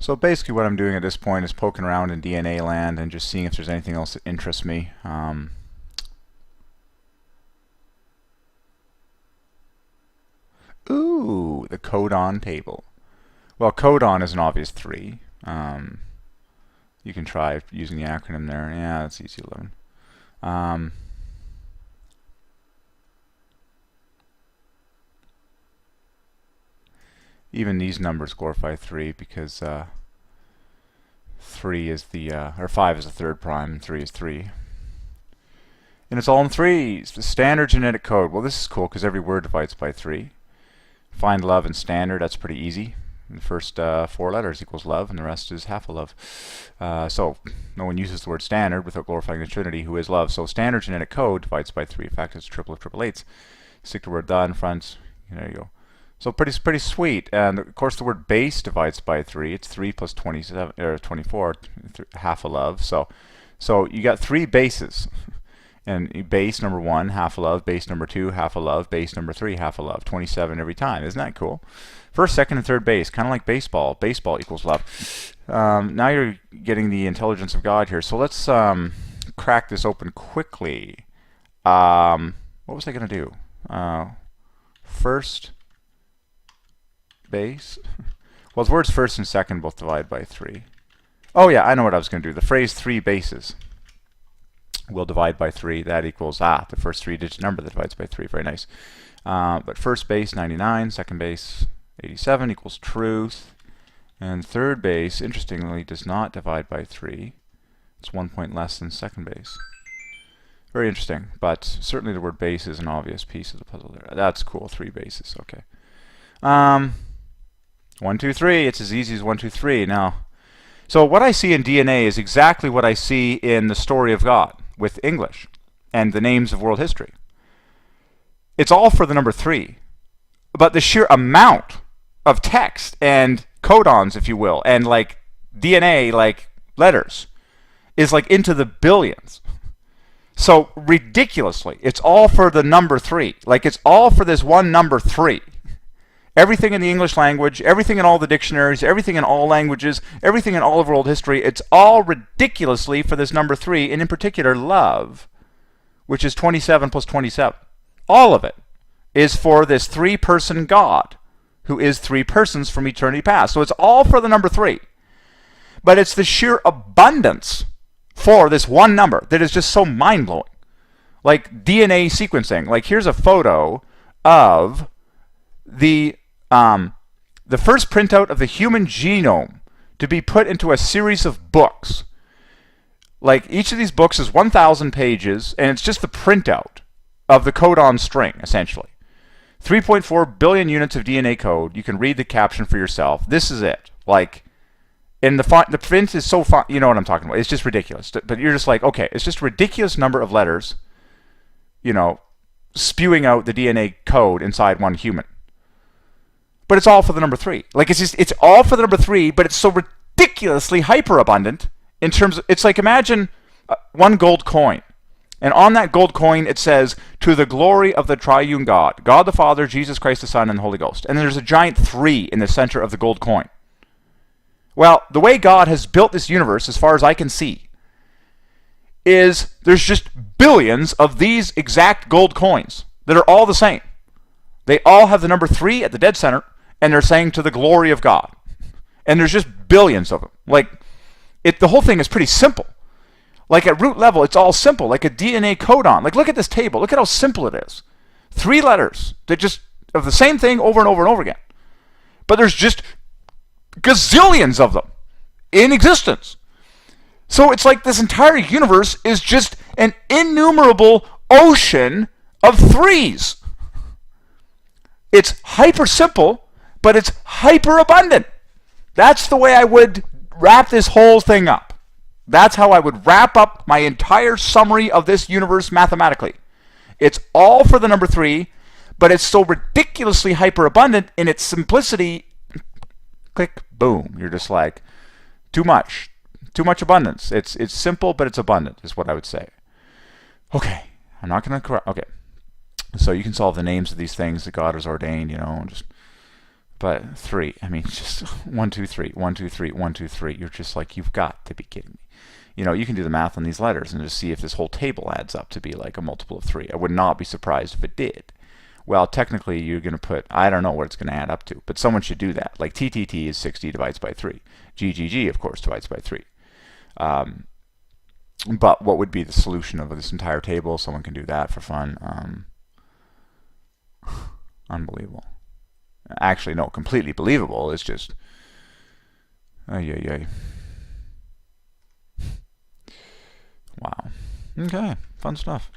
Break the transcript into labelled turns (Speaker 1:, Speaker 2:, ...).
Speaker 1: So basically what I'm doing at this point is poking around in DNA land and just seeing if there's anything else that interests me. Ooh, the codon table. Well, codon is an obvious 3. You can try using the acronym there. Yeah, that's easy, 11. Even these numbers glorify 3 because 3 is the, or 5 is the third prime, and 3 is 3. And it's all in 3s. The standard genetic code. Well, this is cool because every word divides by 3. Find love in standard, that's pretty easy. The first 4 letters equals love, and the rest is half a love. So no one uses the word standard without glorifying the Trinity, who is love. So standard genetic code divides by 3. In fact, it's a triple of triple eights. Stick the word "the" in front. There you go. So pretty sweet. And of course, the word base divides by 3. It's 3 plus 27 or 24, half a love. So you got 3 bases. And base number 1, half a love. Base number 2, half a love. Base number 3, half a love. 27 every time. Isn't that cool? First, second, and third base, kind of like baseball. Baseball equals love. Now you're getting the intelligence of God here. So let's crack this open quickly. What was I going to do? First base. Well, the words first and second both divide by 3. Oh yeah, I know what I was going to do. The phrase 3 bases will divide by 3. That equals, the first 3-digit number that divides by 3. Very nice. But first base, 99. Second base, 87 equals truth. And third base, interestingly, does not divide by 3. It's 1 point less than second base. Very interesting. But certainly the word base is an obvious piece of the puzzle there. That's cool. 3 bases. Okay. 1, 2, 3. It's as easy as 1, 2, 3. Now, so what I see in DNA is exactly what I see in the story of God with English and the names of world history. It's all for the number 3. But the sheer amount of text and codons, if you will, and like DNA, like letters, is like into the billions. So ridiculously, it's all for the number 3. Like it's all for this one number 3. Everything in the English language, everything in all the dictionaries, everything in all languages, everything in all of world history, it's all ridiculously for this number 3, and in particular love, which is 27 plus 27. All of it is for this 3-person God, who is 3 persons from eternity past. So it's all for the number 3. But it's the sheer abundance for this one number that is just so mind-blowing. Like DNA sequencing. Like here's a photo of the first printout of the human genome to be put into a series of books. Like each of these books is 1,000 pages, and it's just the printout of the codon string, essentially. 3.4 billion units of DNA code. You can read the caption for yourself. This is it. Like, and the print is so fine. You know what I'm talking about. It's just ridiculous. But you're just like, okay, it's just a ridiculous number of letters, you know, spewing out the DNA code inside one human. But it's all for the number 3. Like it's all for the number 3, but it's so ridiculously hyperabundant in terms of, it's like imagine one gold coin. And on that gold coin it says, to the glory of the Triune God, God the Father, Jesus Christ the Son, and the Holy Ghost. And there's a giant 3 in the center of the gold coin. Well, the way God has built this universe, as far as I can see, is there's just billions of these exact gold coins that are all the same. They all have the number 3 at the dead center, and they're saying to the glory of God. And there's just billions of them. Like, the whole thing is pretty simple. Like at root level, it's all simple, like a DNA codon. Like look at this table. Look at how simple it is. 3 letters that just of the same thing over and over and over again. But there's just gazillions of them in existence. So it's like this entire universe is just an innumerable ocean of 3s. It's hyper simple, but it's hyper abundant. That's the way I would wrap this whole thing up. That's how I would wrap up my entire summary of this universe mathematically. It's all for the number 3, but it's so ridiculously hyperabundant in its simplicity. Click, boom. You're just like, too much abundance. It's simple, but it's abundant, is what I would say. Okay, I'm not going to correct. Okay, so you can solve the names of these things that God has ordained, you know, and just But 3, I mean, just 1, 2, 3, 1, 2, 3, 1, 2, 3. You're just like, you've got to be kidding me. You know, you can do the math on these letters and just see if this whole table adds up to be like a multiple of 3. I would not be surprised if it did. Well, technically, you're going to put, I don't know what it's going to add up to, but someone should do that. Like TTT is 60 divides by 3. GGG, of course, divides by 3. But what would be the solution of this entire table? Someone can do that for fun. Unbelievable. Actually, no, completely believable. It's just, ay. Wow. Okay, fun stuff.